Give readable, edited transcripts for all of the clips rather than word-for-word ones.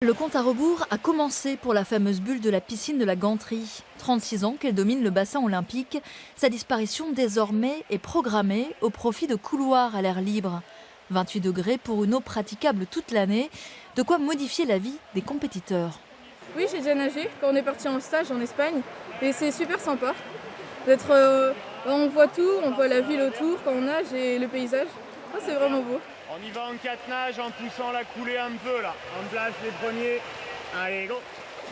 Le compte à rebours a commencé pour la fameuse bulle de la piscine de la Ganterie. 36 ans qu'elle domine le bassin olympique. Sa disparition désormais est programmée au profit de couloirs à l'air libre. 28 degrés pour une eau praticable toute l'année, de quoi modifier la vie des compétiteurs. Oui, j'ai déjà nagé quand on est parti en stage en Espagne et c'est super sympa d'être. On voit tout, on voit la ville autour quand on nage et le paysage. Oh, c'est vraiment beau. On y va en 4 nages en poussant la coulée un peu là. On place les premiers. Allez, go!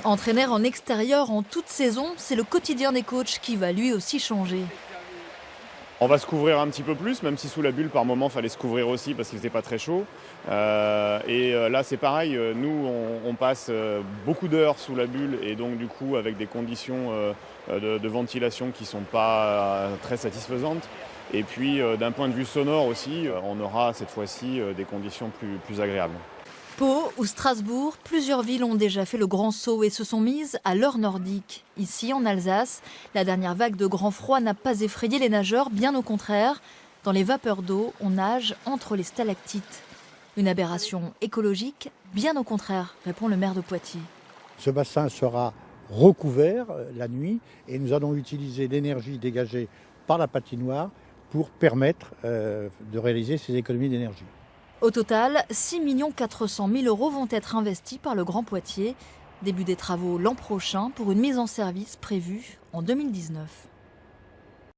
Entraîneur en extérieur en toute saison, c'est le quotidien des coachs qui va lui aussi changer. On va se couvrir un petit peu plus, même si sous la bulle, par moment, il fallait se couvrir aussi parce qu'il n'était pas très chaud. Là, c'est pareil. Nous, on passe beaucoup d'heures sous la bulle et donc, du coup, avec des conditions de ventilation qui ne sont pas très satisfaisantes. Et puis, d'un point de vue sonore aussi, on aura cette fois-ci des conditions plus agréables. Pau ou Strasbourg, plusieurs villes ont déjà fait le grand saut et se sont mises à l'heure nordique. Ici, en Alsace, la dernière vague de grand froid n'a pas effrayé les nageurs, bien au contraire. Dans les vapeurs d'eau, on nage entre les stalactites. Une aberration écologique, bien au contraire, répond le maire de Poitiers. Ce bassin sera recouvert la nuit et nous allons utiliser l'énergie dégagée par la patinoire pour permettre de réaliser ces économies d'énergie. Au total, 6 400 000 € vont être investis par le Grand Poitiers. Début des travaux l'an prochain pour une mise en service prévue en 2019.